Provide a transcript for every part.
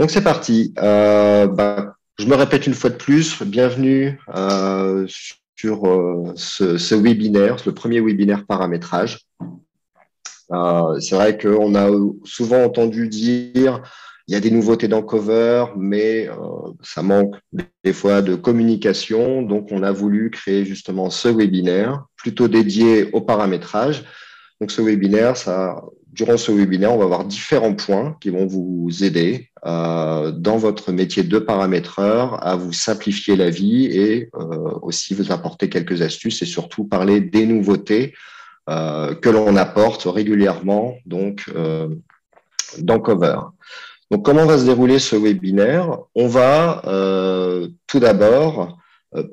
Donc c'est parti. Je me répète une fois de plus. Bienvenue sur ce webinaire, le premier webinaire paramétrage. C'est vrai qu'on a souvent entendu dire il y a des nouveautés dans Cover, mais ça manque des fois de communication. Donc on a voulu créer justement ce webinaire plutôt dédié au paramétrage. Donc ce webinaire, durant ce webinaire, on va avoir différents points qui vont vous aider dans votre métier de paramétreur à vous simplifier la vie et aussi vous apporter quelques astuces et surtout parler des nouveautés que l'on apporte régulièrement dans Cover. Donc comment va se dérouler ce webinaire? On va tout d'abord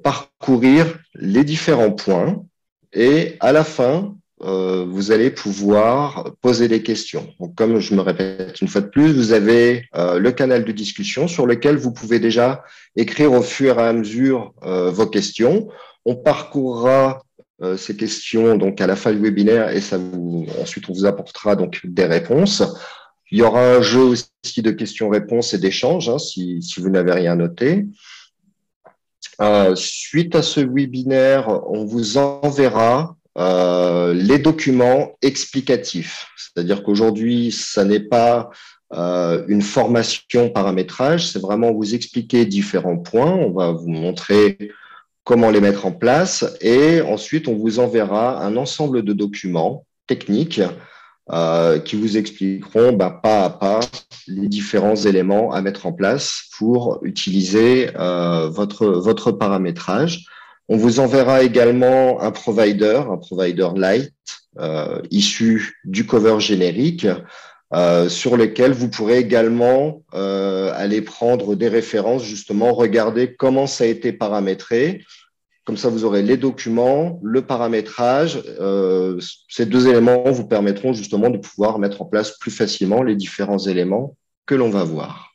parcourir les différents points et à la fin, vous allez pouvoir poser des questions. Donc, comme je me répète une fois de plus, vous avez le canal de discussion sur lequel vous pouvez déjà écrire au fur et à mesure vos questions. On parcourra ces questions donc à la fin du webinaire et ensuite on vous apportera donc des réponses. Il y aura un jeu aussi de questions-réponses et d'échanges si vous n'avez rien noté. Suite à ce webinaire, on vous enverra les documents explicatifs. C'est-à-dire qu'aujourd'hui, ça n'est pas une formation paramétrage, c'est vraiment vous expliquer différents points. On va vous montrer comment les mettre en place et ensuite, on vous enverra un ensemble de documents techniques qui vous expliqueront pas à pas les différents éléments à mettre en place pour utiliser votre paramétrage. On vous enverra également un provider light issu du cover générique sur lequel vous pourrez également aller prendre des références, justement, regarder comment ça a été paramétré. Comme ça, vous aurez les documents, le paramétrage. Ces deux éléments vous permettront justement de pouvoir mettre en place plus facilement les différents éléments que l'on va voir.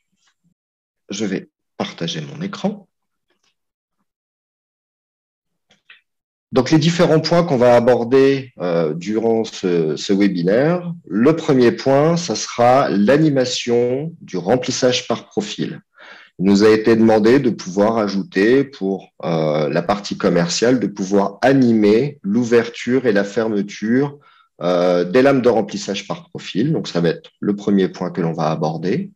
Je vais partager mon écran. Donc, les différents points qu'on va aborder durant ce webinaire. Le premier point, ça sera l'animation du remplissage par profil. Il nous a été demandé de pouvoir ajouter pour la partie commerciale, de pouvoir animer l'ouverture et la fermeture des lames de remplissage par profil. Donc, ça va être le premier point que l'on va aborder.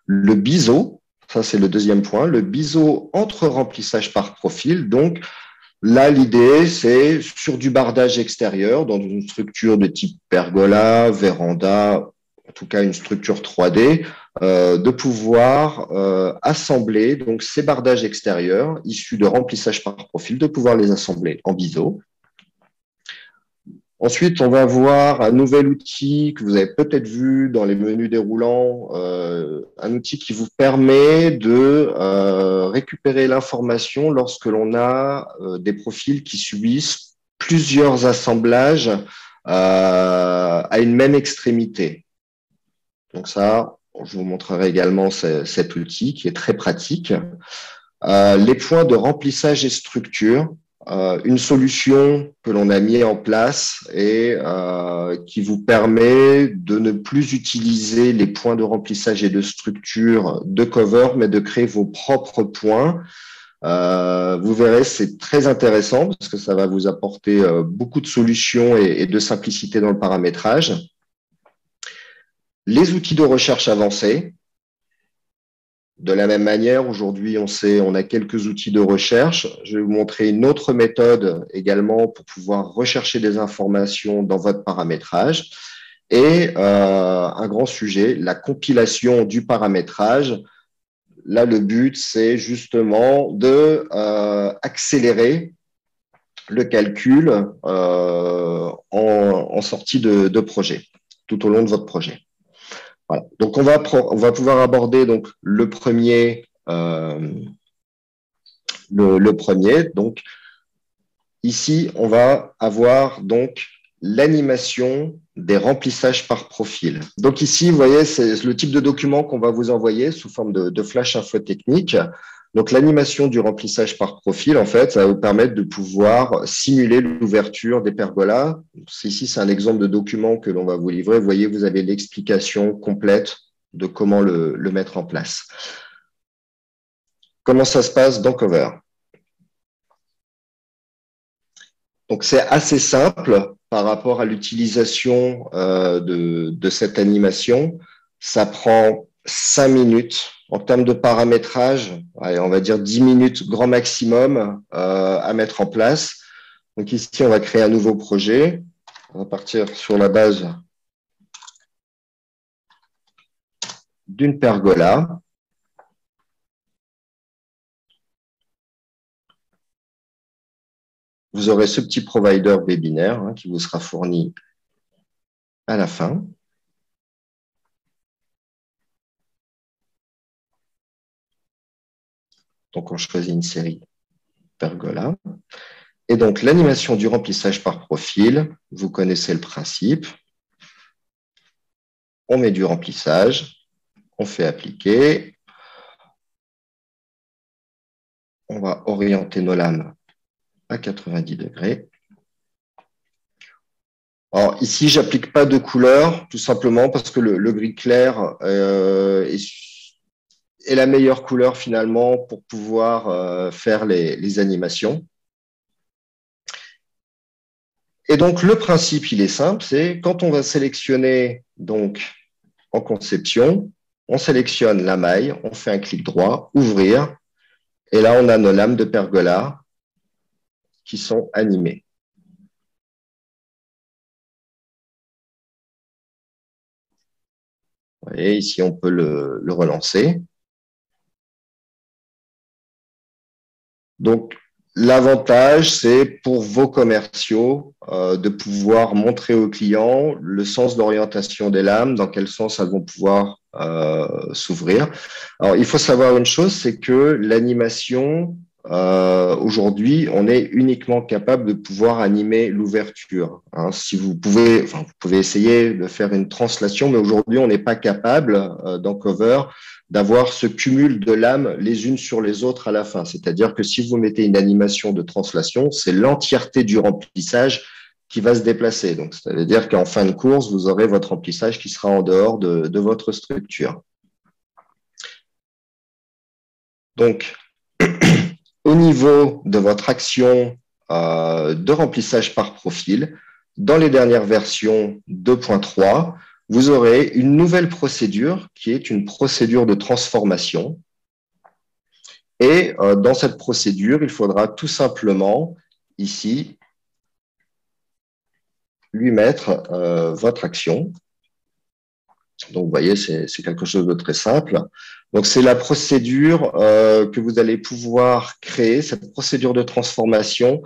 Le biseau, ça c'est le deuxième point, le biseau entre remplissage par profil. Donc, là, l'idée, c'est sur du bardage extérieur, dans une structure de type pergola, véranda, en tout cas une structure 3D, de pouvoir assembler donc ces bardages extérieurs issus de remplissage par profil, de pouvoir les assembler en biseau. Ensuite, on va voir un nouvel outil que vous avez peut-être vu dans les menus déroulants, un outil qui vous permet de récupérer l'information lorsque l'on a des profils qui subissent plusieurs assemblages à une même extrémité. Donc ça, je vous montrerai également cet outil qui est très pratique. Les points de remplissage et structure. Une solution que l'on a mis en place et qui vous permet de ne plus utiliser les points de remplissage et de structure de Cover, mais de créer vos propres points. Vous verrez, c'est très intéressant parce que ça va vous apporter beaucoup de solutions et de simplicité dans le paramétrage. Les outils de recherche avancés. De la même manière, aujourd'hui, on a quelques outils de recherche. Je vais vous montrer une autre méthode également pour pouvoir rechercher des informations dans votre paramétrage. Et un grand sujet, la compilation du paramétrage. Là, le but, c'est justement de accélérer le calcul en sortie de projet, tout au long de votre projet. Voilà. Donc, on va pouvoir aborder donc le premier. Donc, ici, on va avoir donc l'animation des remplissages par profil. Donc ici, vous voyez, c'est le type de document qu'on va vous envoyer sous forme de flash infotechnique. Donc, l'animation du remplissage par profil, en fait, ça va vous permettre de pouvoir simuler l'ouverture des pergolas. Ici, c'est un exemple de document que l'on va vous livrer. Vous voyez, vous avez l'explication complète de comment le mettre en place. Comment ça se passe dans Cover? Donc, c'est assez simple par rapport à l'utilisation de cette animation. Ça prend 5 minutes. En termes de paramétrage, allez, on va dire 10 minutes grand maximum à mettre en place. Donc ici, on va créer un nouveau projet. On va partir sur la base d'une pergola. Vous aurez ce petit provider webinaire qui vous sera fourni à la fin. Donc, on choisit une série pergola. Et donc, l'animation du remplissage par profil, vous connaissez le principe. On met du remplissage, on fait appliquer. On va orienter nos lames à 90 degrés. Alors ici, j'applique pas de couleur, tout simplement parce que le gris clair est la meilleure couleur finalement pour pouvoir faire les animations. Et donc, le principe, il est simple, c'est quand on va sélectionner donc en conception, on sélectionne la maille, on fait un clic droit, ouvrir, et là, on a nos lames de pergola qui sont animées. Vous voyez, ici, on peut le relancer. Donc, l'avantage, c'est pour vos commerciaux de pouvoir montrer aux clients le sens d'orientation des lames, dans quel sens elles vont pouvoir s'ouvrir. Alors, il faut savoir une chose, c'est que l'animation, aujourd'hui, on est uniquement capable de pouvoir animer l'ouverture. Hein. Si vous pouvez essayer de faire une translation, mais aujourd'hui, on n'est pas capable dans Cover d'avoir ce cumul de lames les unes sur les autres à la fin. C'est-à-dire que si vous mettez une animation de translation, c'est l'entièreté du remplissage qui va se déplacer. Donc, ça veut dire qu'en fin de course, vous aurez votre remplissage qui sera en dehors de votre structure. Donc, au niveau de votre action de remplissage par profil, dans les dernières versions 2.3, vous aurez une nouvelle procédure qui est une procédure de transformation. Et dans cette procédure, il faudra tout simplement, ici, lui mettre votre action. Donc, vous voyez, c'est quelque chose de très simple. Donc, c'est la procédure que vous allez pouvoir créer, cette procédure de transformation.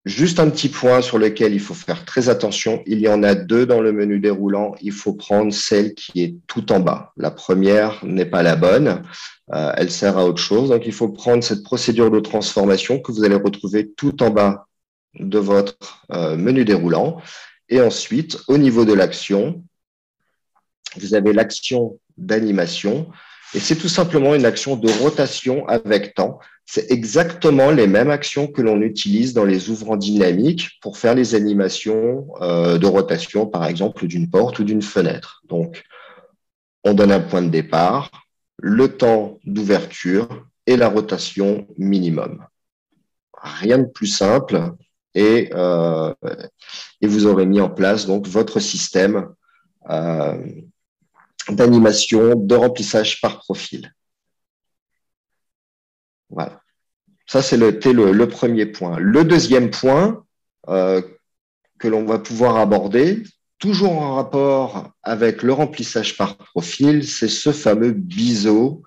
Juste un petit point sur lequel il faut faire très attention. Il y en a deux dans le menu déroulant. Il faut prendre celle qui est tout en bas. La première n'est pas la bonne. Elle sert à autre chose. Donc, il faut prendre cette procédure de transformation que vous allez retrouver tout en bas de votre menu déroulant. Et ensuite, au niveau de l'action, vous avez l'action d'animation. Et c'est tout simplement une action de rotation avec temps. C'est exactement les mêmes actions que l'on utilise dans les ouvrants dynamiques pour faire les animations de rotation, par exemple, d'une porte ou d'une fenêtre. Donc, on donne un point de départ, le temps d'ouverture et la rotation minimum. Rien de plus simple et vous aurez mis en place donc votre système d'animation, de remplissage par profil. Voilà. Ça, c'était le premier point. Le deuxième point que l'on va pouvoir aborder, toujours en rapport avec le remplissage par profil, c'est ce fameux biseau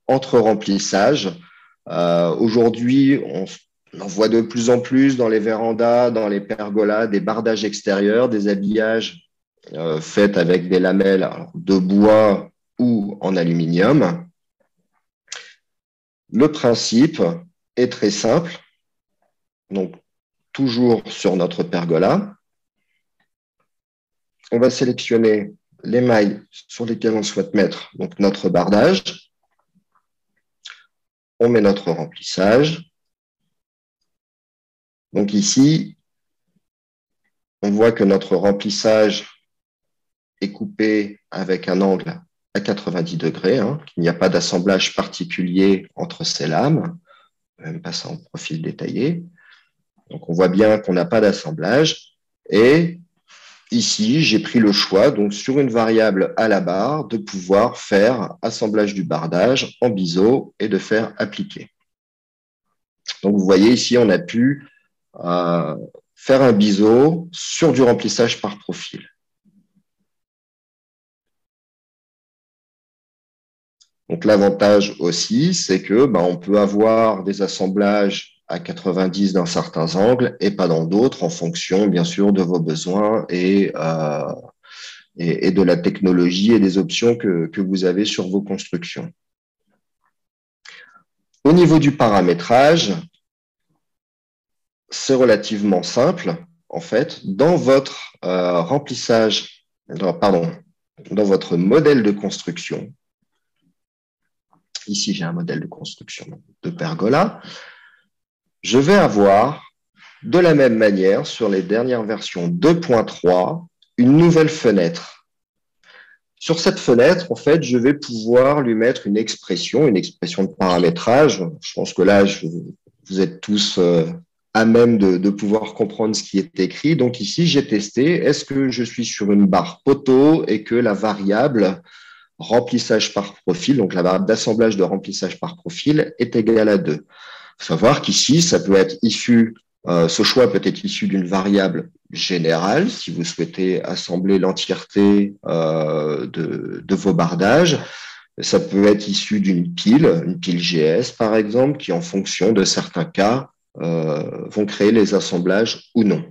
entre remplissage. Aujourd'hui, on en voit de plus en plus dans les vérandas, dans les pergolas, des bardages extérieurs, des habillages faits avec des lamelles de bois ou en aluminium. Le principe est très simple. Donc, toujours sur notre pergola, on va sélectionner les mailles sur lesquelles on souhaite mettre donc, notre bardage. On met notre remplissage. Donc ici, on voit que notre remplissage est coupé avec un angle à 90 degrés, hein, qu'il n'y a pas d'assemblage particulier entre ces lames. On peut même passer en profil détaillé. Donc, on voit bien qu'on n'a pas d'assemblage. Et ici, j'ai pris le choix, donc sur une variable à la barre, de pouvoir faire assemblage du bardage en biseau et de faire appliquer. Donc, vous voyez ici, on a pu faire un biseau sur du remplissage par profil. Donc, l'avantage aussi, c'est que on peut avoir des assemblages à 90 dans certains angles et pas dans d'autres, en fonction, bien sûr, de vos besoins et de la technologie et des options que vous avez sur vos constructions. Au niveau du paramétrage, c'est relativement simple. En fait, dans votre dans votre modèle de construction, ici j'ai un modèle de construction de pergola, je vais avoir de la même manière sur les dernières versions 2.3 une nouvelle fenêtre. Sur cette fenêtre, en fait, je vais pouvoir lui mettre une expression de paramétrage. Je pense que là, vous êtes tous à même de pouvoir comprendre ce qui est écrit. Donc ici, j'ai testé, est-ce que je suis sur une barre poteau et que la variable remplissage par profil, donc la variable d'assemblage de remplissage par profil, est égale à 2. Il faut savoir qu'ici, ça peut être issu, ce choix peut être issu d'une variable générale, si vous souhaitez assembler l'entièreté de vos bardages. Ça peut être issu d'une pile, une pile GS par exemple, qui en fonction de certains cas vont créer les assemblages ou non.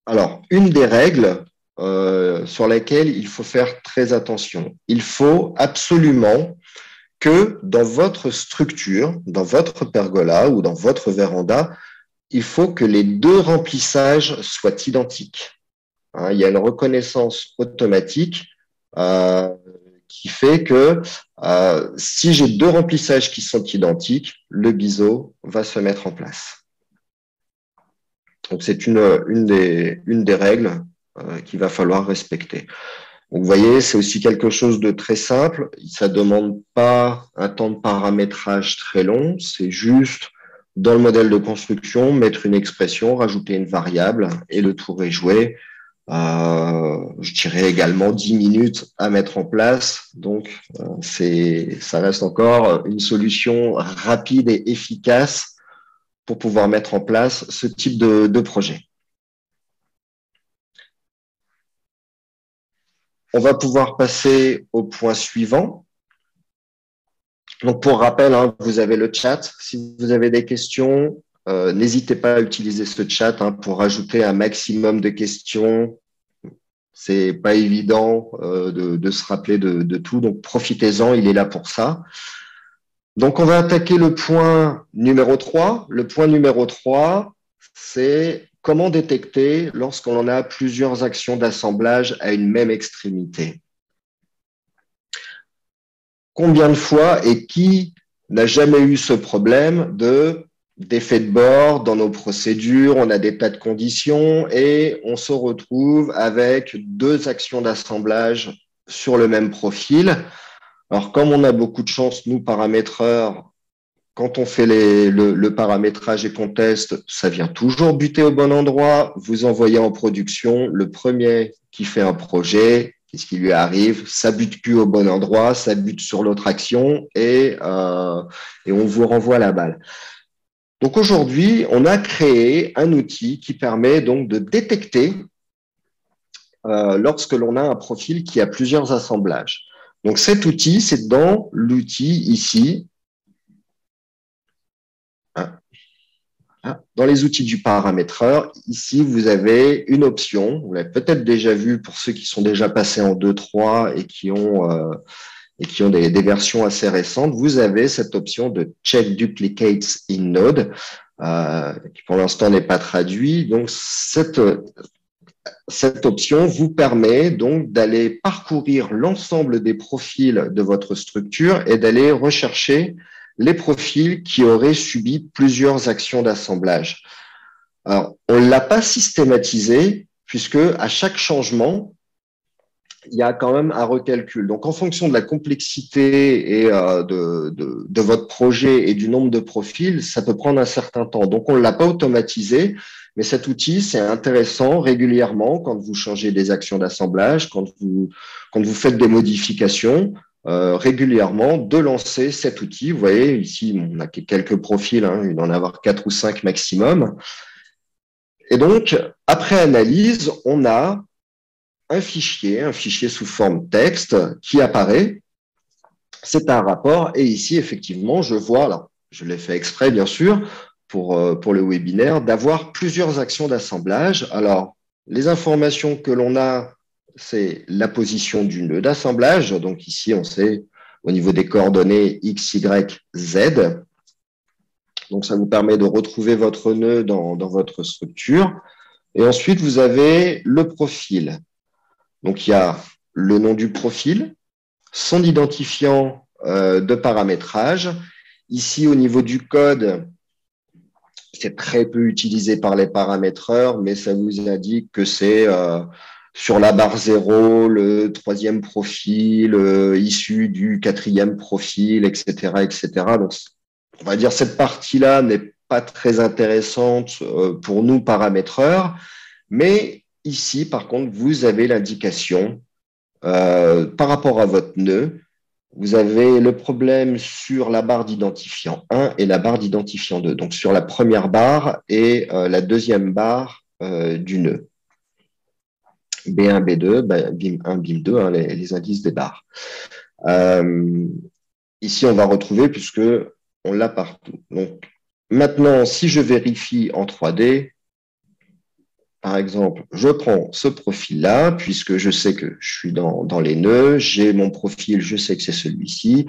Alors, une des règles sur lesquelles il faut faire très attention, il faut absolument que dans votre structure, dans votre pergola ou dans votre véranda, il faut que les deux remplissages soient identiques. Il y a une reconnaissance automatique qui fait que si j'ai deux remplissages qui sont identiques, le biseau va se mettre en place. Donc, c'est une des règles qu'il va falloir respecter. Donc, vous voyez, c'est aussi quelque chose de très simple. Ça ne demande pas un temps de paramétrage très long. C'est juste, dans le modèle de construction, mettre une expression, rajouter une variable et le tour est joué. Je dirais également 10 minutes à mettre en place. Donc, ça reste encore une solution rapide et efficace pour pouvoir mettre en place ce type de projet. On va pouvoir passer au point suivant. Donc, pour rappel, vous avez le chat. Si vous avez des questions, n'hésitez pas à utiliser ce chat pour rajouter un maximum de questions. C'est pas évident de se rappeler de tout, donc profitez-en, il est là pour ça. Donc, on va attaquer le point numéro 3. Le point numéro 3, c'est comment détecter lorsqu'on a plusieurs actions d'assemblage à une même extrémité. Combien de fois et qui n'a jamais eu ce problème d'effet de bord dans nos procédures, on a des tas de conditions et on se retrouve avec deux actions d'assemblage sur le même profil. Alors, comme on a beaucoup de chance, nous, paramétreurs, quand on fait le paramétrage et qu'on teste, ça vient toujours buter au bon endroit. Vous envoyez en production, le premier qui fait un projet, qu'est-ce qui lui arrive? Ça bute plus au bon endroit, ça bute sur l'autre action et on vous renvoie la balle. Donc aujourd'hui, on a créé un outil qui permet donc de détecter lorsque l'on a un profil qui a plusieurs assemblages. Donc cet outil, c'est dans l'outil ici. Dans les outils du paramétreur, ici, vous avez une option, vous l'avez peut-être déjà vu pour ceux qui sont déjà passés en 2.3 et qui ont des versions assez récentes, vous avez cette option de Check Duplicates in Node, qui pour l'instant n'est pas traduit. Donc, cette option vous permet donc d'aller parcourir l'ensemble des profils de votre structure et d'aller rechercher les profils qui auraient subi plusieurs actions d'assemblage. Alors, on ne l'a pas systématisé puisque à chaque changement, il y a quand même un recalcul. Donc, en fonction de la complexité et de votre projet et du nombre de profils, ça peut prendre un certain temps. Donc, on ne l'a pas automatisé, mais cet outil, c'est intéressant régulièrement quand vous changez des actions d'assemblage, quand vous faites des modifications, régulièrement de lancer cet outil. Vous voyez, ici, on a quelques profils, hein, il doit en avoir 4 ou 5 maximum. Et donc, après analyse, on a un fichier sous forme texte qui apparaît. C'est un rapport. Et ici, effectivement, je vois, là, je l'ai fait exprès, bien sûr, pour le webinaire, d'avoir plusieurs actions d'assemblage. Alors, les informations que l'on a, c'est la position du nœud d'assemblage. Donc ici, on sait au niveau des coordonnées X, Y, Z. Donc, ça vous permet de retrouver votre nœud dans votre structure. Et ensuite, vous avez le profil. Donc, il y a le nom du profil, son identifiant de paramétrage. Ici, au niveau du code, c'est très peu utilisé par les paramétreurs, mais ça vous indique que c'est sur la barre 0, le troisième profil, issu du quatrième profil, etc., etc. Donc, on va dire cette partie-là n'est pas très intéressante pour nous paramétreurs, mais ici, par contre, vous avez l'indication par rapport à votre nœud. Vous avez le problème sur la barre d'identifiant 1 et la barre d'identifiant 2. Donc, sur la première barre et la deuxième barre du nœud. B1, B2, BIM1, BIM2, hein, les indices des barres. Ici, on va retrouver puisque on l'a partout. Donc, maintenant, si je vérifie en 3D, par exemple, je prends ce profil-là, puisque je sais que je suis dans les nœuds, j'ai mon profil, je sais que c'est celui-ci.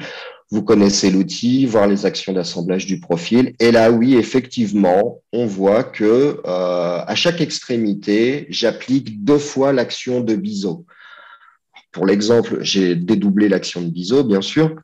Vous connaissez l'outil, voir les actions d'assemblage du profil. Et là, oui, effectivement, on voit que à chaque extrémité, j'applique 2 fois l'action de biseau. Pour l'exemple, j'ai dédoublé l'action de biseau, bien sûr.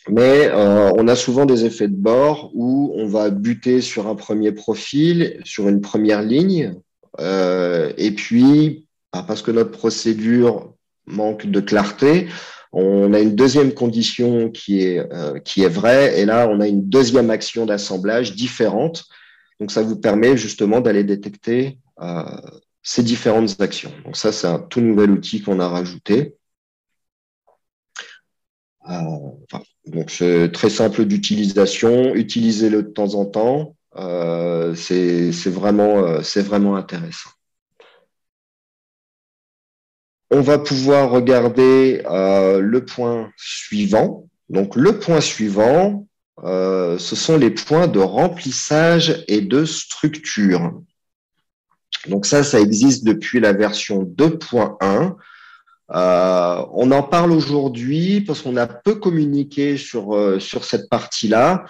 Mais on a souvent des effets de bord où on va buter sur un premier profil, sur une première ligne, et puis, parce que notre procédure manque de clarté, on a une deuxième condition qui est vraie, et là, on a une deuxième action d'assemblage différente. Donc, ça vous permet justement d'aller détecter ces différentes actions. Donc, ça, c'est un tout nouvel outil qu'on a rajouté. Donc, c'est très simple d'utilisation. Utilisez-le de temps en temps. C'est vraiment intéressant. On va pouvoir regarder le point suivant. Donc, le point suivant, ce sont les points de remplissage et de structure. Donc, ça existe depuis la version 2.1. On en parle aujourd'hui parce qu'on a peu communiqué sur cette partie-là.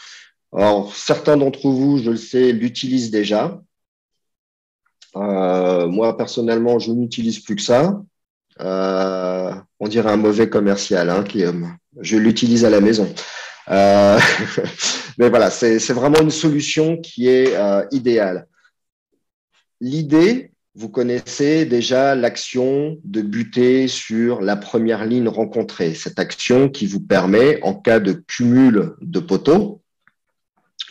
Alors, certains d'entre vous, je le sais, l'utilisent déjà. Moi, personnellement, je n'utilise plus que ça. On dirait un mauvais commercial, hein, je l'utilise à la maison. Mais voilà, c'est vraiment une solution qui est idéale. L'idée, vous connaissez déjà l'action de buter sur la première ligne rencontrée. Cette action qui vous permet, en cas de cumul de poteaux,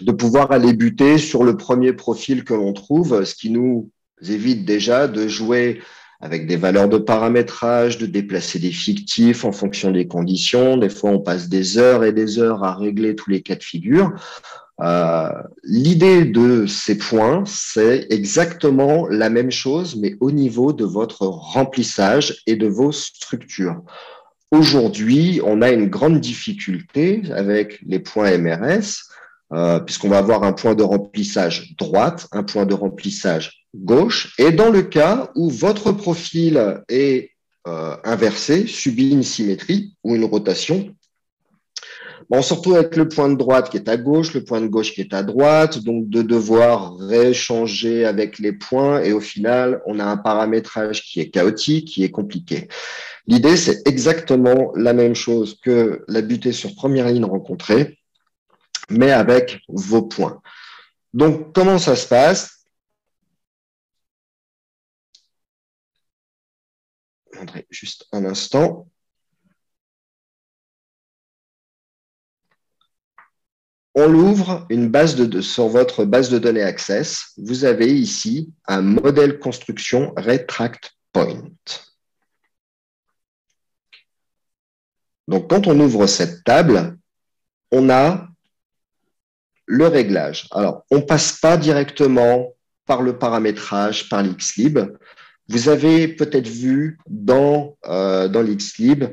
de pouvoir aller buter sur le premier profil que l'on trouve, ce qui nous évite déjà de jouer avec des valeurs de paramétrage, de déplacer des fictifs en fonction des conditions. Des fois, on passe des heures et des heures à régler tous les cas de figure. L'idée de ces points, c'est exactement la même chose, mais au niveau de votre remplissage et de vos structures. Aujourd'hui, on a une grande difficulté avec les points MRS, puisqu'on va avoir un point de remplissage droite, un point de remplissage gauche, et dans le cas où votre profil est inversé, subit une symétrie ou une rotation, on se retrouve avec le point de droite qui est à gauche, le point de gauche qui est à droite, donc de devoir rééchanger avec les points, et au final, on a un paramétrage qui est chaotique, qui est compliqué. L'idée, c'est exactement la même chose que la butée sur première ligne rencontrée, mais avec vos points. Donc, comment ça se passe? attendrai juste un instant. On l'ouvre sur votre base de données Access. Vous avez ici un modèle construction Retract Point. Donc, quand on ouvre cette table, on a le réglage. Alors, on ne passe pas directement par le paramétrage, par l'Xlib. Vous avez peut-être vu dans l'Xlib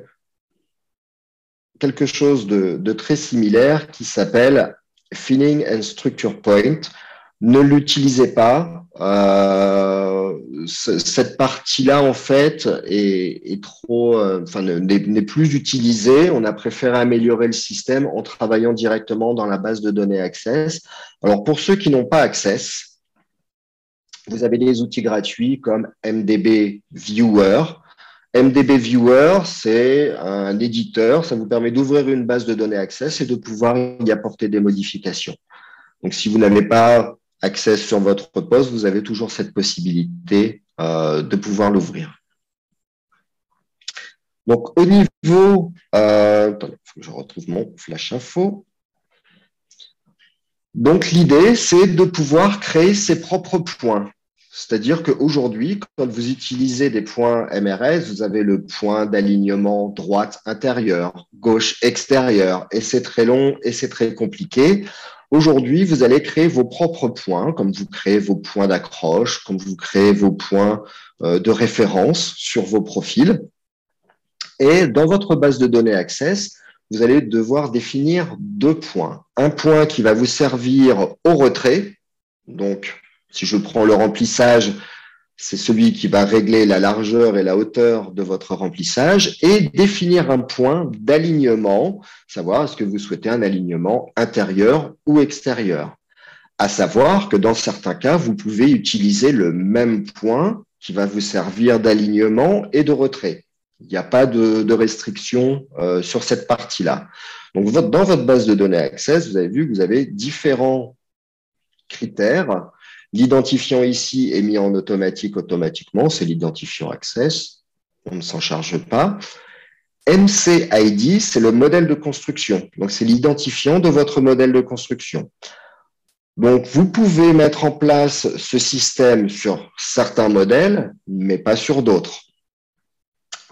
quelque chose de très similaire qui s'appelle Filling and Structure Point. Ne l'utilisez pas. Cette partie-là, en fait, est trop, n'est plus utilisée. On a préféré améliorer le système en travaillant directement dans la base de données Access. Alors, pour ceux qui n'ont pas Access, vous avez des outils gratuits comme MDB Viewer. MDB Viewer, c'est un éditeur. Ça vous permet d'ouvrir une base de données Access et de pouvoir y apporter des modifications. Donc, si vous n'avez pas Access sur votre poste, vous avez toujours cette possibilité de pouvoir l'ouvrir. Donc, au niveau… attendez, il faut que je retrouve mon flash info. Donc, l'idée, c'est de pouvoir créer ses propres points. C'est-à-dire qu'aujourd'hui, quand vous utilisez des points MRS, vous avez le point d'alignement droite intérieure, gauche extérieure, et c'est très long et c'est très compliqué. Aujourd'hui, vous allez créer vos propres points, comme vous créez vos points d'accroche, comme vous créez vos points de référence sur vos profils. Et dans votre base de données Access, vous allez devoir définir 2 points. Un point qui va vous servir au retrait. Donc, si je prends le remplissage, c'est celui qui va régler la largeur et la hauteur de votre remplissage et définir un point d'alignement, savoir est-ce que vous souhaitez un alignement intérieur ou extérieur. À savoir que dans certains cas, vous pouvez utiliser le même point qui va vous servir d'alignement et de retrait. Il n'y a pas de restriction sur cette partie-là. Donc, dans votre base de données Access, vous avez vu que vous avez différents critères. L'identifiant ici est mis en automatique automatiquement, c'est l'identifiant Access, on ne s'en charge pas. MCID, c'est le modèle de construction, donc c'est l'identifiant de votre modèle de construction. Donc, vous pouvez mettre en place ce système sur certains modèles, mais pas sur d'autres.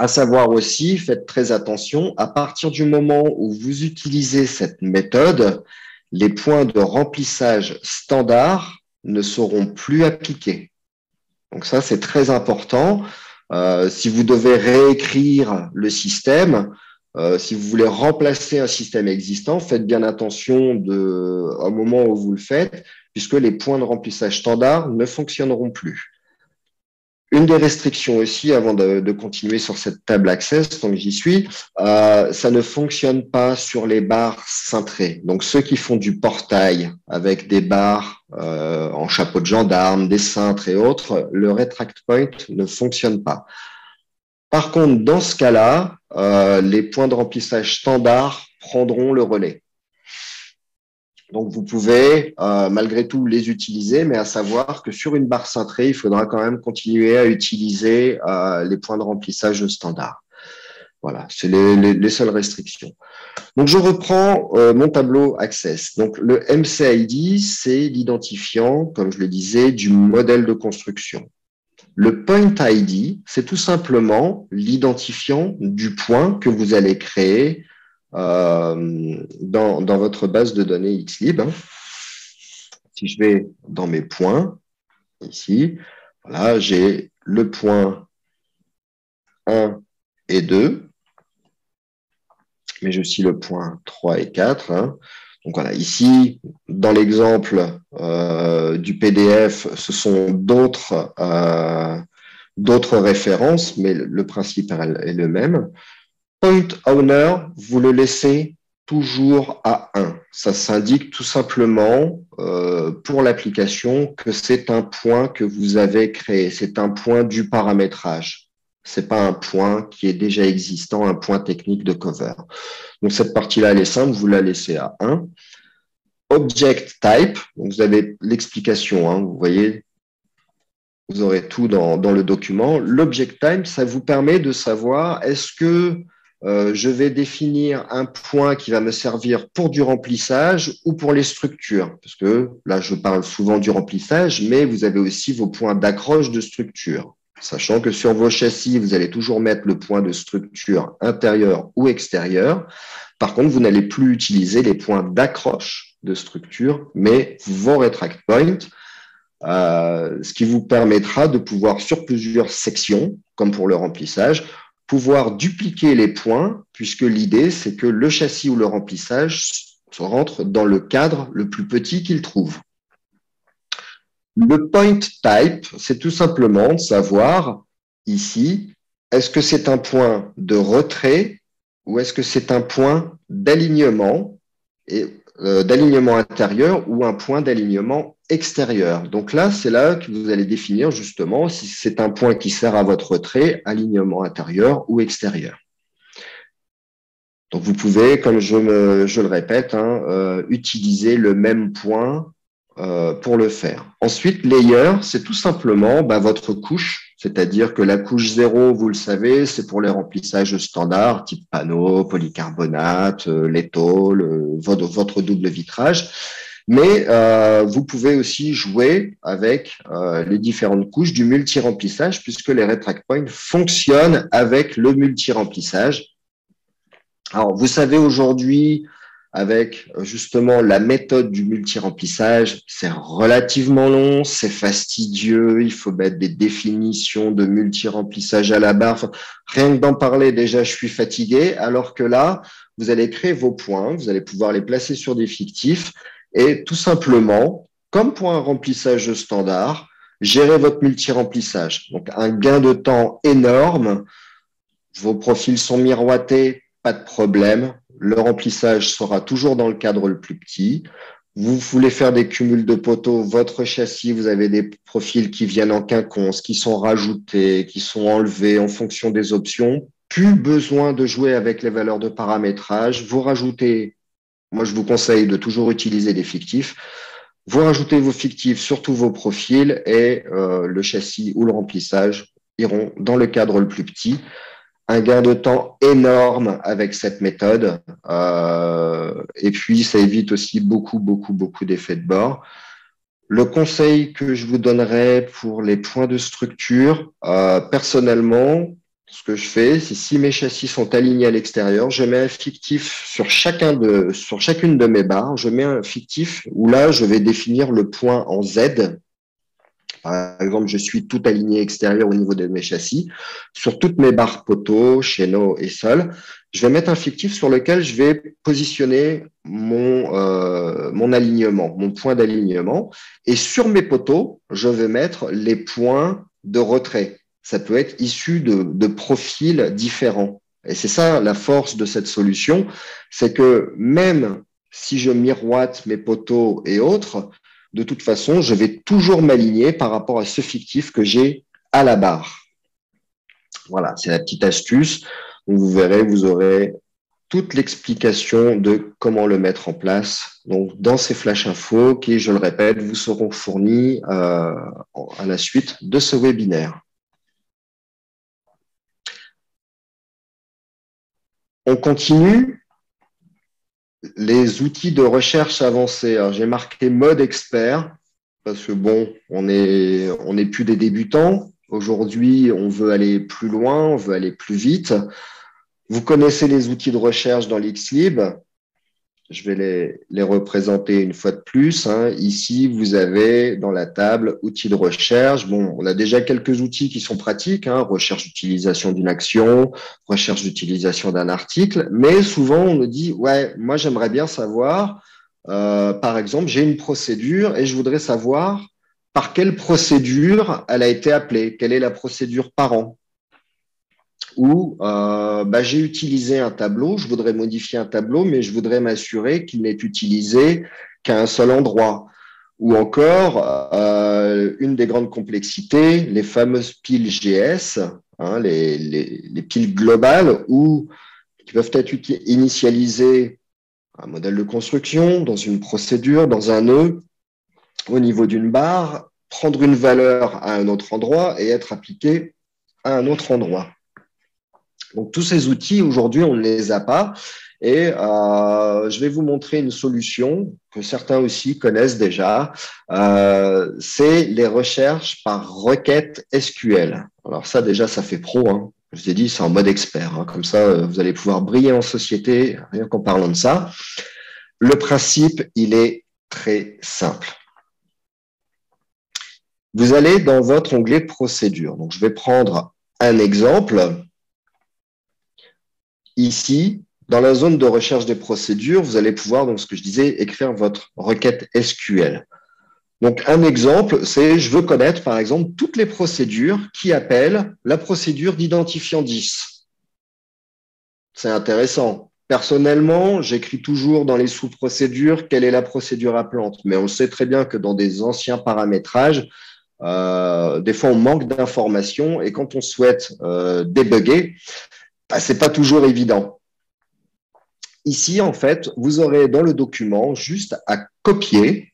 À savoir aussi, faites très attention, à partir du moment où vous utilisez cette méthode, les points de remplissage standard ne seront plus appliqués. Donc ça, c'est très important. Si vous devez réécrire le système, si vous voulez remplacer un système existant, faites bien attention au moment où vous le faites, puisque les points de remplissage standard ne fonctionneront plus. Une des restrictions aussi, avant de continuer sur cette table Access, tant que j'y suis, ça ne fonctionne pas sur les barres cintrées. Donc, ceux qui font du portail avec des barres en chapeau de gendarme, des cintres et autres, le Retract Point ne fonctionne pas. Par contre, dans ce cas-là, les points de remplissage standard prendront le relais. Donc, vous pouvez malgré tout les utiliser, mais à savoir que sur une barre cintrée, il faudra quand même continuer à utiliser les points de remplissage standard. Voilà, c'est les seules restrictions. Donc, je reprends mon tableau Access. Donc, le MCID, c'est l'identifiant, comme je le disais, du modèle de construction. Le Point ID, c'est tout simplement l'identifiant du point que vous allez créer dans votre base de données Xlib. Si je vais dans mes points, ici, voilà, j'ai le point 1 et 2, mais j'ai aussi le point 3 et 4. Donc voilà, ici, dans l'exemple du PDF, ce sont d'autres références, mais le principe est le même. Point owner, vous le laissez toujours à 1. Ça s'indique tout simplement pour l'application que c'est un point que vous avez créé. C'est un point du paramétrage. Ce n'est pas un point qui est déjà existant, un point technique de cover. Donc, cette partie-là, elle est simple, vous la laissez à 1. Object type, donc vous avez l'explication, vous voyez, Vous aurez tout dans le document. L'object type, ça vous permet de savoir est-ce que je vais définir un point qui va me servir pour du remplissage ou pour les structures. Parce que là, je parle souvent du remplissage, mais vous avez aussi vos points d'accroche de structure. Sachant que sur vos châssis, vous allez toujours mettre le point de structure intérieur ou extérieur. Par contre, vous n'allez plus utiliser les points d'accroche de structure, mais vos retract points, ce qui vous permettra de pouvoir, sur plusieurs sections, comme pour le remplissage, pouvoir dupliquer les points, puisque l'idée, c'est que le châssis ou le remplissage se rentre dans le cadre le plus petit qu'il trouve. Le point type, c'est tout simplement de savoir ici, est-ce que c'est un point de retrait ou est-ce que c'est un point d'alignement d'alignement intérieur ou un point d'alignement extérieur. Donc là, c'est là que vous allez définir justement si c'est un point qui sert à votre retrait, alignement intérieur ou extérieur. Donc vous pouvez, comme je le répète, utiliser le même point pour le faire. Ensuite, layer, c'est tout simplement votre couche, c'est-à-dire que la couche 0, vous le savez, c'est pour les remplissages standards, type panneau, polycarbonate, les tôles, votre double vitrage. Mais vous pouvez aussi jouer avec les différentes couches du multi-remplissage, puisque les retract points fonctionnent avec le multi-remplissage. Alors, vous savez aujourd'hui, avec justement la méthode du multi-remplissage, c'est relativement long, c'est fastidieux, il faut mettre des définitions de multi-remplissage à la barre. Enfin, rien que d'en parler, déjà, je suis fatigué, alors que là, vous allez créer vos points, vous allez pouvoir les placer sur des fictifs et tout simplement, comme pour un remplissage standard, gérer votre multi-remplissage. Donc, un gain de temps énorme, vos profils sont miroités, pas de problème. Le remplissage sera toujours dans le cadre le plus petit. Vous voulez faire des cumuls de poteaux, votre châssis, vous avez des profils qui viennent en quinconce, qui sont rajoutés, qui sont enlevés en fonction des options. Plus besoin de jouer avec les valeurs de paramétrage. Vous rajoutez, moi je vous conseille de toujours utiliser des fictifs. Vous rajoutez vos fictifs sur tous vos profils et le châssis ou le remplissage iront dans le cadre le plus petit. Un gain de temps énorme avec cette méthode. Et puis, ça évite aussi beaucoup d'effets de bord. Le conseil que je vous donnerais pour les points de structure, personnellement, ce que je fais, c'est si mes châssis sont alignés à l'extérieur, je mets un fictif sur chacune de mes barres. Je mets un fictif où là, je vais définir le point en Z. Par exemple, je suis tout aligné extérieur au niveau de mes châssis. Sur toutes mes barres poteaux, chéneaux et sols, je vais mettre un fictif sur lequel je vais positionner mon alignement, mon point d'alignement. Et sur mes poteaux, je vais mettre les points de retrait. Ça peut être issu de profils différents. Et c'est ça la force de cette solution, c'est que même si je miroite mes poteaux et autres, de toute façon, je vais toujours m'aligner par rapport à ce fictif que j'ai à la barre. Voilà, c'est la petite astuce. Donc, vous verrez, vous aurez toute l'explication de comment le mettre en place. Donc, dans ces flash infos qui, je le répète, vous seront fournis à la suite de ce webinaire. On continue. Les outils de recherche avancés. Alors, j'ai marqué mode expert parce que bon, on n'est plus des débutants. Aujourd'hui, on veut aller plus loin, on veut aller plus vite. Vous connaissez les outils de recherche dans l'Xlib. Je vais les représenter une fois de plus. Ici, vous avez dans la table outils de recherche. Bon, on a déjà quelques outils qui sont pratiques. Recherche d'utilisation d'une action, recherche d'utilisation d'un article. Mais souvent, on me dit, ouais, moi, j'aimerais bien savoir, par exemple, j'ai une procédure et je voudrais savoir par quelle procédure elle a été appelée, quelle est la procédure par an. Ou j'ai utilisé un tableau, je voudrais modifier un tableau, mais je voudrais m'assurer qu'il n'est utilisé qu'à un seul endroit. Ou encore, une des grandes complexités, les fameuses piles GS, les piles globales, qui peuvent être initialisées un modèle de construction, dans une procédure, dans un nœud, au niveau d'une barre, prendre une valeur à un autre endroit et être appliqué à un autre endroit. Donc, tous ces outils, aujourd'hui, on ne les a pas. Et je vais vous montrer une solution que certains aussi connaissent déjà. C'est les recherches par requête SQL. Alors ça, déjà, ça fait pro. Hein. Je vous ai dit, c'est en mode expert. Hein. Comme ça, vous allez pouvoir briller en société, rien qu'en parlant de ça. Le principe, il est très simple. Vous allez dans votre onglet procédure. Donc, je vais prendre un exemple. Ici, dans la zone de recherche des procédures, vous allez pouvoir, donc ce que je disais, écrire votre requête SQL. Donc, un exemple, c'est je veux connaître, par exemple, toutes les procédures qui appellent la procédure d'identifiant 10. C'est intéressant. Personnellement, j'écris toujours dans les sous-procédures quelle est la procédure appelante, mais on sait très bien que dans des anciens paramétrages, des fois, on manque d'informations et quand on souhaite débugger, c'est pas toujours évident. Ici, en fait, vous aurez dans le document juste à copier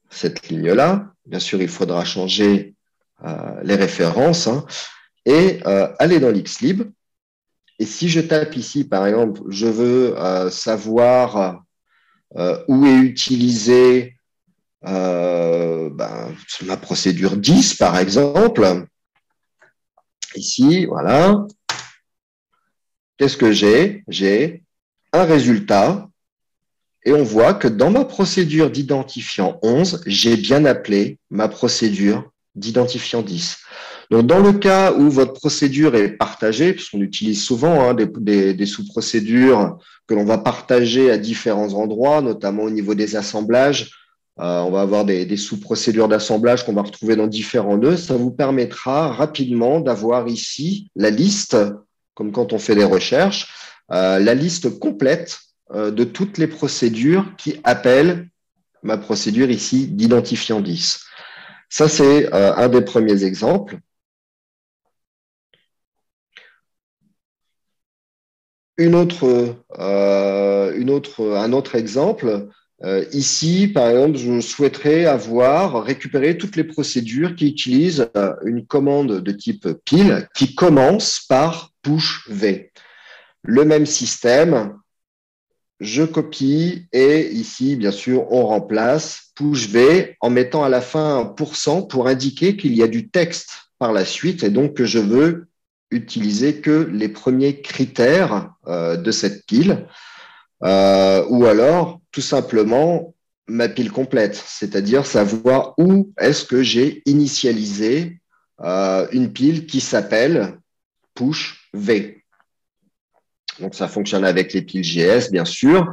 cette ligne-là. Bien sûr, il faudra changer les références hein, et aller dans l'Xlib. Et si je tape ici, par exemple, je veux savoir où est utilisée ma procédure 10, par exemple. Ici, voilà. Qu'est-ce que j'ai? J'ai un résultat et on voit que dans ma procédure d'identifiant 11, j'ai bien appelé ma procédure d'identifiant 10. Donc, dans le cas où votre procédure est partagée, puisqu'on utilise souvent des sous-procédures que l'on va partager à différents endroits, notamment au niveau des assemblages, on va avoir des sous-procédures d'assemblage qu'on va retrouver dans différents nœuds. Ça vous permettra rapidement d'avoir ici la liste, comme quand on fait des recherches, la liste complète de toutes les procédures qui appellent ma procédure ici d'identifiant 10. Ça, c'est un des premiers exemples. Un autre exemple, ici, par exemple, je souhaiterais récupérer toutes les procédures qui utilisent une commande de type pile qui commence par push V. Le même système, je copie et ici, bien sûr, on remplace push V en mettant à la fin un % pour indiquer qu'il y a du texte par la suite et donc que je veux utiliser que les premiers critères de cette pile ou alors tout simplement ma pile complète, c'est-à-dire savoir où est-ce que j'ai initialisé une pile qui s'appelle push V. Donc, ça fonctionne avec les piles GS, bien sûr.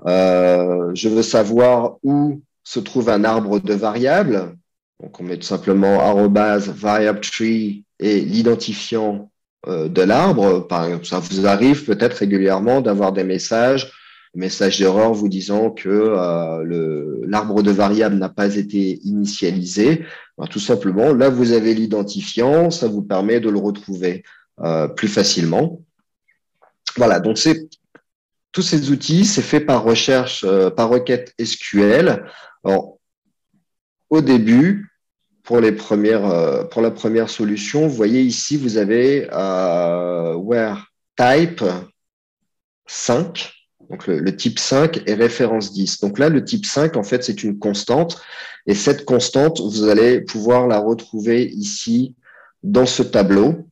Je veux savoir où se trouve un arbre de variables. Donc, on met tout simplement @variable tree et l'identifiant de l'arbre. Par exemple, ça vous arrive peut-être régulièrement d'avoir des messages d'erreur vous disant que l'arbre de variable n'a pas été initialisé. Alors, tout simplement, là, vous avez l'identifiant, ça vous permet de le retrouver plus facilement. Voilà, donc tous ces outils, c'est fait par recherche, par requête SQL. Alors, au début, pour la première solution, vous voyez ici, vous avez where type 5, donc le type 5 est référence 10. Donc là, le type 5, en fait, c'est une constante. Et cette constante, vous allez pouvoir la retrouver ici dans ce tableau.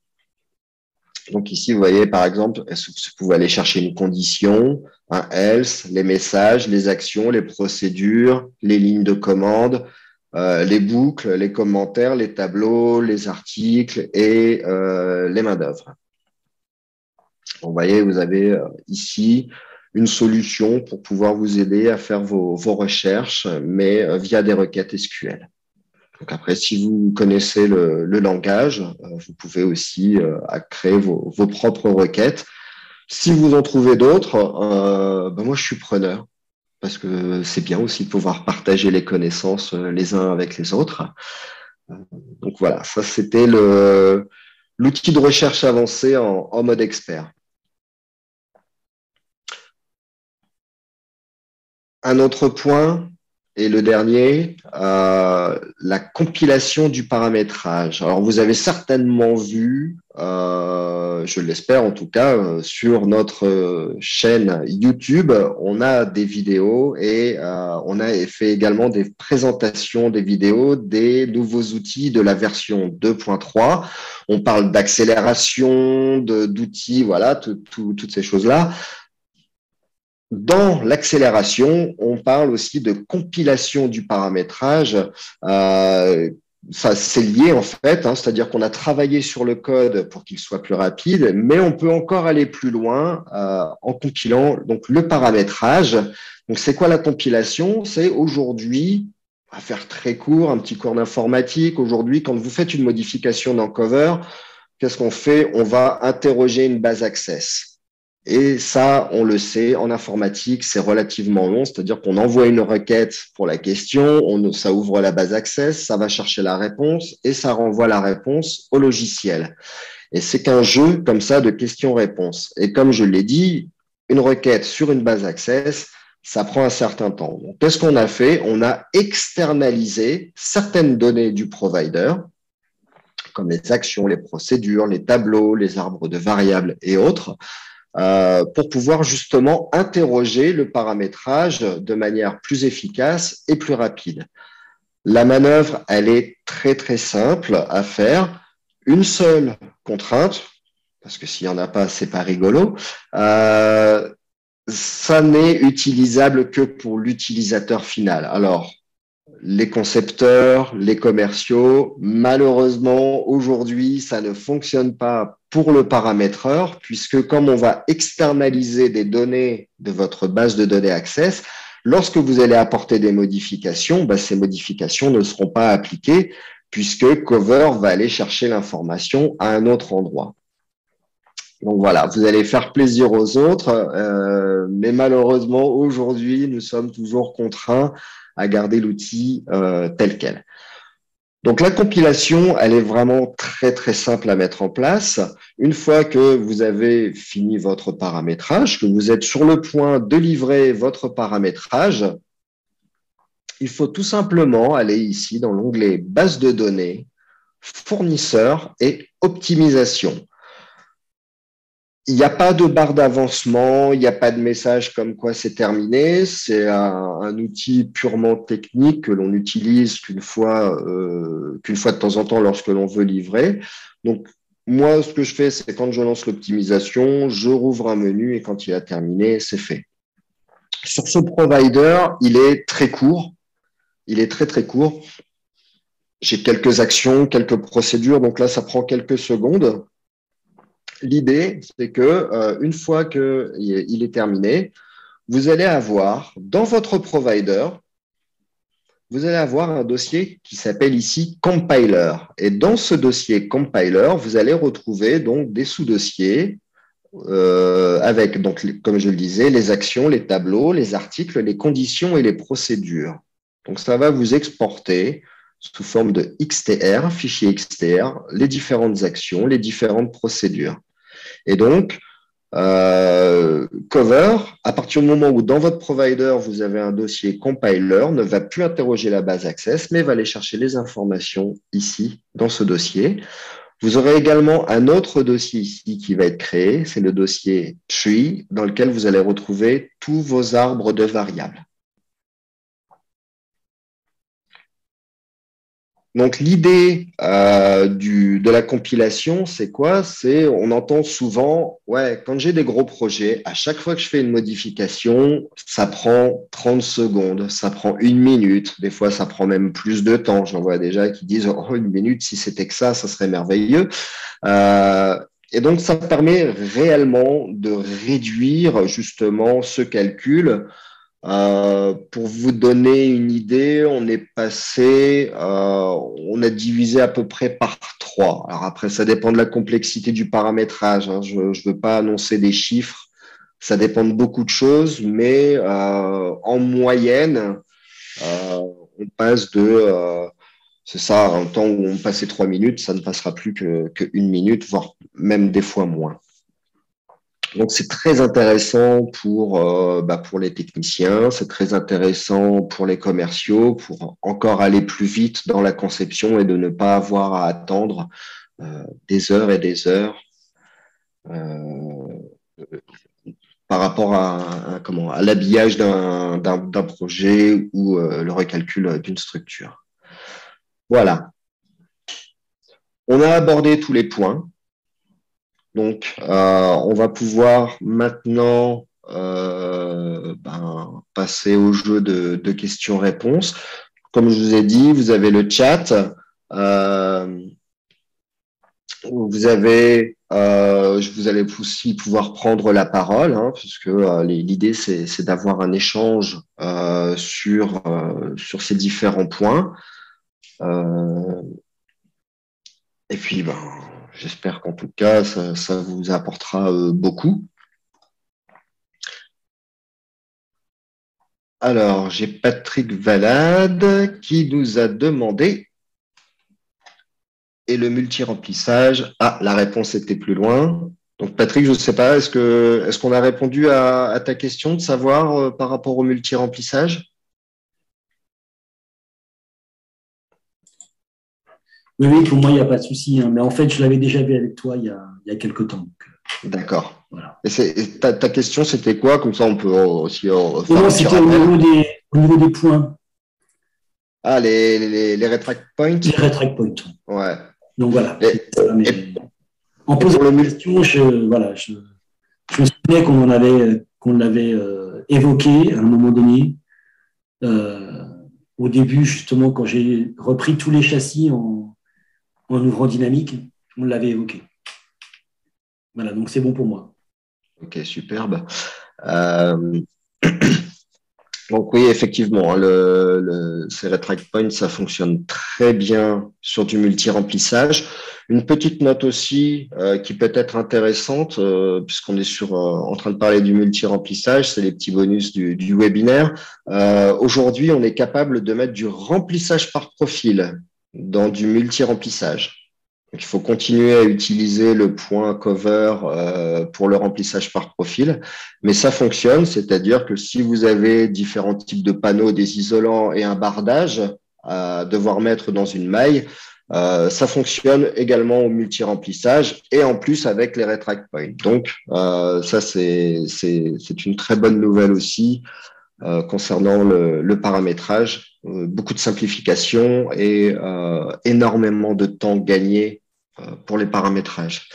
Donc ici, vous voyez, par exemple, vous pouvez aller chercher une condition, un else, les messages, les actions, les procédures, les lignes de commande, les boucles, les commentaires, les tableaux, les articles et les main-d'œuvre. Vous voyez, vous avez ici une solution pour pouvoir vous aider à faire vos recherches, mais via des requêtes SQL. Donc après, si vous connaissez le langage, vous pouvez aussi créer vos propres requêtes. Si vous en trouvez d'autres, moi je suis preneur parce que c'est bien aussi de pouvoir partager les connaissances les uns avec les autres. Donc voilà, ça c'était l'outil de recherche avancé en mode expert. Un autre point, Et le dernier, la compilation du paramétrage. Alors, vous avez certainement vu, je l'espère en tout cas, sur notre chaîne YouTube, on a des vidéos et on a fait également des présentations des vidéos des nouveaux outils de la version 2.3. On parle d'accélération, d'outils, voilà, toutes ces choses-là. Dans l'accélération, on parle aussi de compilation du paramétrage. Ça, c'est lié en fait, hein, c'est-à-dire qu'on a travaillé sur le code pour qu'il soit plus rapide, mais on peut encore aller plus loin en compilant donc le paramétrage. Donc, c'est quoi la compilation? C'est aujourd'hui, on va faire très court, un petit cours d'informatique. Aujourd'hui, quand vous faites une modification dans Cover, qu'est-ce qu'on fait? On va interroger une base Access. Et ça, on le sait, en informatique, c'est relativement long, c'est-à-dire qu'on envoie une requête pour la question, ça ouvre la base Access, ça va chercher la réponse et ça renvoie la réponse au logiciel. Et c'est qu'un jeu comme ça de questions-réponses. Et comme je l'ai dit, une requête sur une base Access, ça prend un certain temps. Donc, qu'est-ce qu'on a fait? On a externalisé certaines données du provider, comme les actions, les procédures, les tableaux, les arbres de variables et autres, pour pouvoir justement interroger le paramétrage de manière plus efficace et plus rapide. La manœuvre, elle est très, très simple à faire. Une seule contrainte, parce que s'il n'y en a pas, c'est pas rigolo, ça n'est utilisable que pour l'utilisateur final. Alors, les concepteurs, les commerciaux, malheureusement, aujourd'hui, ça ne fonctionne pas pour le paramétreur, puisque comme on va externaliser des données de votre base de données Access, lorsque vous allez apporter des modifications, ces modifications ne seront pas appliquées, puisque Cover va aller chercher l'information à un autre endroit. Donc voilà, vous allez faire plaisir aux autres, mais malheureusement, aujourd'hui, nous sommes toujours contraints à garder l'outil tel quel. Donc la compilation, elle est vraiment très, très simple à mettre en place. Une fois que vous avez fini votre paramétrage, que vous êtes sur le point de livrer votre paramétrage, il faut tout simplement aller ici dans l'onglet base de données, fournisseurs et optimisation. Il n'y a pas de barre d'avancement, il n'y a pas de message comme quoi c'est terminé. C'est un outil purement technique que l'on utilise qu'une fois de temps en temps lorsque l'on veut livrer. Donc, moi, ce que je fais, c'est quand je lance l'optimisation, je rouvre un menu et quand il a terminé, c'est fait. Sur ce provider, il est très court. Il est très, très court. J'ai quelques actions, quelques procédures. Donc là, ça prend quelques secondes. L'idée, c'est que une fois qu'il est terminé, vous allez avoir dans votre provider, vous allez avoir un dossier qui s'appelle ici compiler. Et dans ce dossier compiler, vous allez retrouver donc des sous-dossiers avec, donc, comme je le disais, les actions, les tableaux, les articles, les conditions et les procédures. Donc, ça va vous exporter sous forme de XTR, fichier XTR, les différentes actions, les différentes procédures. Et donc, Cover, à partir du moment où dans votre provider, vous avez un dossier compiler, ne va plus interroger la base Access, mais va aller chercher les informations ici, dans ce dossier. Vous aurez également un autre dossier ici qui va être créé, c'est le dossier tree, dans lequel vous allez retrouver tous vos arbres de variables. Donc, l'idée de la compilation, c'est quoi? On entend souvent, ouais, quand j'ai des gros projets, à chaque fois que je fais une modification, ça prend 30 secondes, ça prend 1 minute, des fois ça prend même plus de temps. J'en vois déjà qui disent, oh, 1 minute, si c'était que ça serait merveilleux. Et donc, ça permet réellement de réduire justement ce calcul. Pour vous donner une idée, on a divisé à peu près par 3. Alors après, ça dépend de la complexité du paramétrage, hein. Je ne veux pas annoncer des chiffres, ça dépend de beaucoup de choses, mais en moyenne, on passe c'est ça, un temps où on passait 3 minutes, ça ne passera plus que 1 minute, voire même des fois moins. Donc, c'est très intéressant pour les techniciens, c'est très intéressant pour les commerciaux, pour encore aller plus vite dans la conception et de ne pas avoir à attendre des heures et des heures euh, par rapport à l'habillage d'un projet ou le recalcul d'une structure. Voilà, on a abordé tous les points. Donc, on va pouvoir maintenant passer au jeu de questions-réponses. Comme je vous ai dit, vous avez le chat. Euh, vous allez aussi pouvoir prendre la parole, hein, puisque l'idée, c'est d'avoir un échange sur ces différents points. Et puis, j'espère qu'en tout cas, ça vous apportera beaucoup. Alors, j'ai Patrick Valade qui nous a demandé, et le multi-remplissage? Ah, la réponse était plus loin. Donc, Patrick, je ne sais pas, est-ce qu'on a répondu à ta question de savoir par rapport au multi-remplissage? Oui, oui, pour moi, il n'y a pas de souci, hein. Mais en fait, je l'avais déjà vu avec toi il y a quelques temps. Donc, D'accord. voilà. Et ta question, c'était quoi? Comme ça, on peut aussi faire Non, un petit c'était rappel. au niveau des points, Ah, les retract points? les retract points. Ouais. Donc voilà, Et, c'est ça. et, Mais en et posant pour le la multi. question, je me souvenais qu'on l'avait évoqué à un moment donné. Euh, Au début, justement, quand j'ai repris tous les châssis en ouvrant dynamique, on l'avait évoqué. Voilà, donc c'est bon pour moi. Ok, superbe. Euh, Donc oui, effectivement, hein, ces retract points, ça fonctionne très bien sur du multi-remplissage. Une petite note aussi qui peut être intéressante, puisqu'on est en train de parler du multi-remplissage, c'est les petits bonus du webinaire. Aujourd'hui, on est capable de mettre du remplissage par profil dans du multi-remplissage. Donc, il faut continuer à utiliser le point cover pour le remplissage par profil. Mais ça fonctionne, c'est-à-dire que si vous avez différents types de panneaux, des isolants et un bardage à devoir mettre dans une maille, ça fonctionne également au multi-remplissage et en plus avec les retract points. Donc, ça, c'est une très bonne nouvelle aussi concernant le paramétrage. Beaucoup de simplification et énormément de temps gagné pour les paramétrages.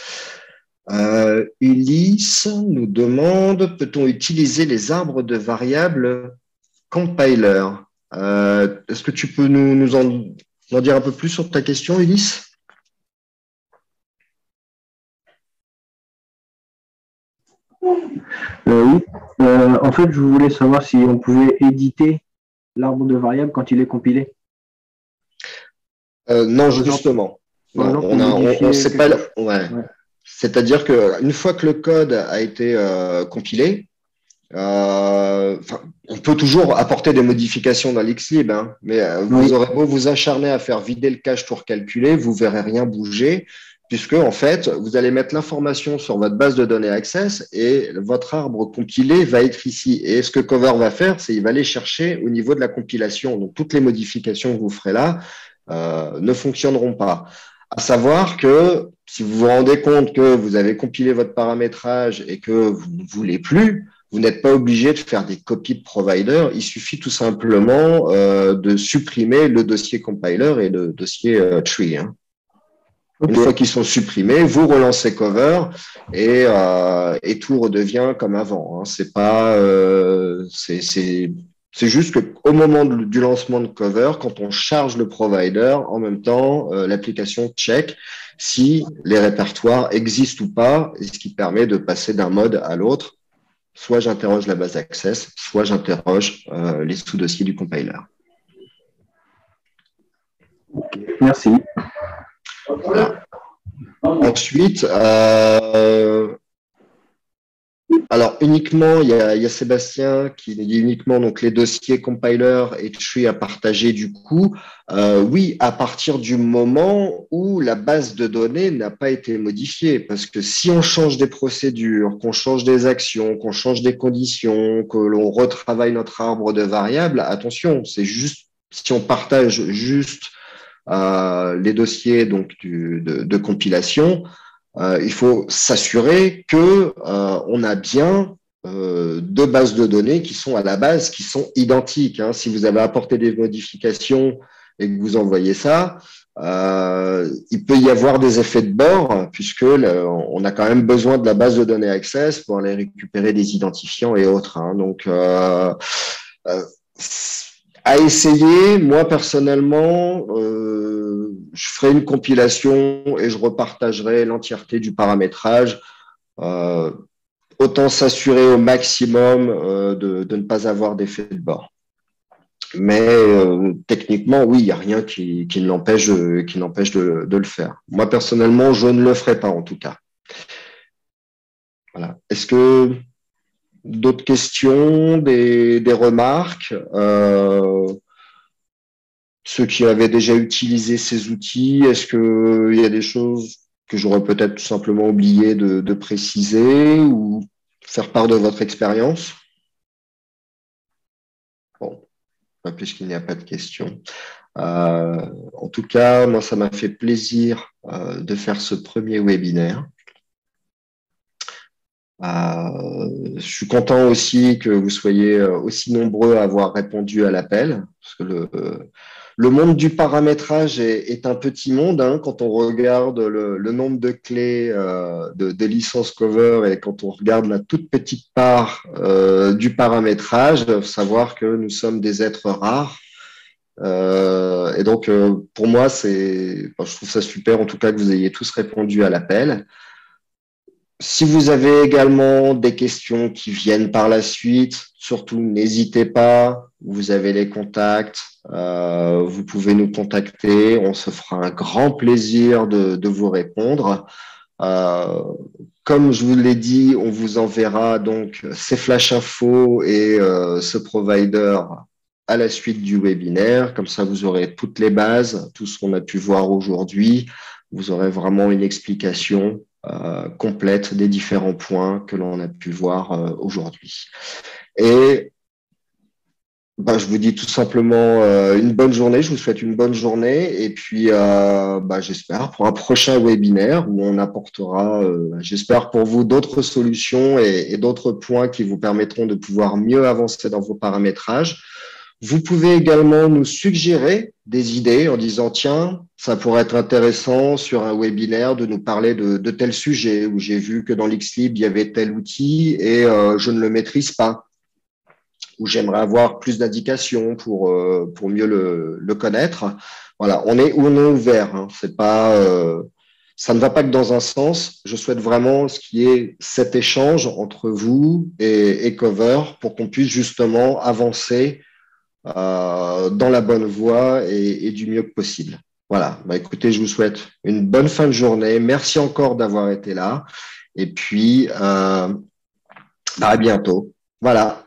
Ulysse nous demande, peut-on utiliser les arbres de variables compiler? Est-ce que tu peux nous en dire un peu plus sur ta question, Ulysse? Oui. En fait, je voulais savoir si on pouvait éditer l'arbre de variables quand il est compilé. Non, Par exemple, justement. par Non, exemple, pour on modifier sait pas. quelque chose. Ouais. Ouais. C'est-à-dire qu'une fois que le code a été compilé, on peut toujours apporter des modifications dans l'Xlib, hein, mais vous Oui. aurez beau vous acharner à faire vider le cache pour calculer, vous verrez rien bouger, puisque en fait, vous allez mettre l'information sur votre base de données Access et votre arbre compilé va être ici. Et ce que Cover va faire, c'est il va aller chercher au niveau de la compilation. Donc toutes les modifications que vous ferez là ne fonctionneront pas. À savoir que si vous vous rendez compte que vous avez compilé votre paramétrage et que vous ne voulez plus, vous n'êtes pas obligé de faire des copies de provider. Il suffit tout simplement de supprimer le dossier compiler et le dossier tree. Hein. Une fois Ok. qu'ils sont supprimés, vous relancez Cover et tout redevient comme avant. Hein. C'est juste qu'au moment du lancement de Cover, quand on charge le provider, en même temps, l'application check si les répertoires existent ou pas, et ce qui permet de passer d'un mode à l'autre. Soit j'interroge la base Access, soit j'interroge les sous-dossiers du compiler. Merci. Voilà. Ensuite, Alors, uniquement, il y a Sébastien qui dit uniquement donc, les dossiers compiler et tree à partager du coup. Oui, à partir du moment où la base de données n'a pas été modifiée. Parce que si on change des procédures, qu'on change des actions, qu'on change des conditions, que l'on retravaille notre arbre de variables, attention, c'est juste si on partage juste les dossiers donc, de compilation, il faut s'assurer que on a bien deux bases de données qui sont à la base, qui sont identiques. Hein. Si vous avez apporté des modifications et que vous envoyez ça, il peut y avoir des effets de bord puisque on a quand même besoin de la base de données Access pour aller récupérer des identifiants et autres. Hein. Donc, euh, à essayer, moi personnellement, je ferai une compilation et je repartagerai l'entièreté du paramétrage. Euh, Autant s'assurer au maximum de ne pas avoir d'effet de bord. Mais techniquement, oui, il n'y a rien qui n'empêche de le faire. Moi personnellement, je ne le ferai pas en tout cas. Voilà. Est-ce que d'autres questions, des remarques ceux qui avaient déjà utilisé ces outils, est-ce qu'il y a des choses que j'aurais peut-être tout simplement oublié de préciser ou faire part de votre expérience? Bon, puisqu'il n'y a pas de questions. En tout cas, moi, ça m'a fait plaisir de faire ce premier webinaire. Je suis content aussi que vous soyez aussi nombreux à avoir répondu à l'appel, parce que le monde du paramétrage est un petit monde hein, quand on regarde le nombre de clés de licences cover et quand on regarde la toute petite part du paramétrage, il faut savoir que nous sommes des êtres rares. Et donc, pour moi, je trouve ça super en tout cas que vous ayez tous répondu à l'appel. Si vous avez également des questions qui viennent par la suite, surtout n'hésitez pas, vous avez les contacts, vous pouvez nous contacter, on se fera un grand plaisir de vous répondre. Comme je vous l'ai dit, on vous enverra donc ces flash infos et ce provider à la suite du webinaire. Comme ça, vous aurez toutes les bases, tout ce qu'on a pu voir aujourd'hui. Vous aurez vraiment une explication complète des différents points que l'on a pu voir aujourd'hui. Et je vous dis tout simplement une bonne journée, je vous souhaite une bonne journée et puis j'espère pour un prochain webinaire où on apportera, j'espère pour vous, d'autres solutions et d'autres points qui vous permettront de pouvoir mieux avancer dans vos paramétrages. Vous pouvez également nous suggérer des idées en disant, tiens, ça pourrait être intéressant sur un webinaire de nous parler de tel sujet où j'ai vu que dans l'Xlib, il y avait tel outil et je ne le maîtrise pas, où j'aimerais avoir plus d'indications pour mieux le connaître. Voilà, on est ouvert. Hein. C'est pas, ça ne va pas que dans un sens. Je souhaite vraiment ce qui est cet échange entre vous et Cover pour qu'on puisse justement avancer dans la bonne voie et du mieux que possible. Voilà. Écoutez, je vous souhaite une bonne fin de journée. Merci encore d'avoir été là. Et puis, à bientôt. Voilà.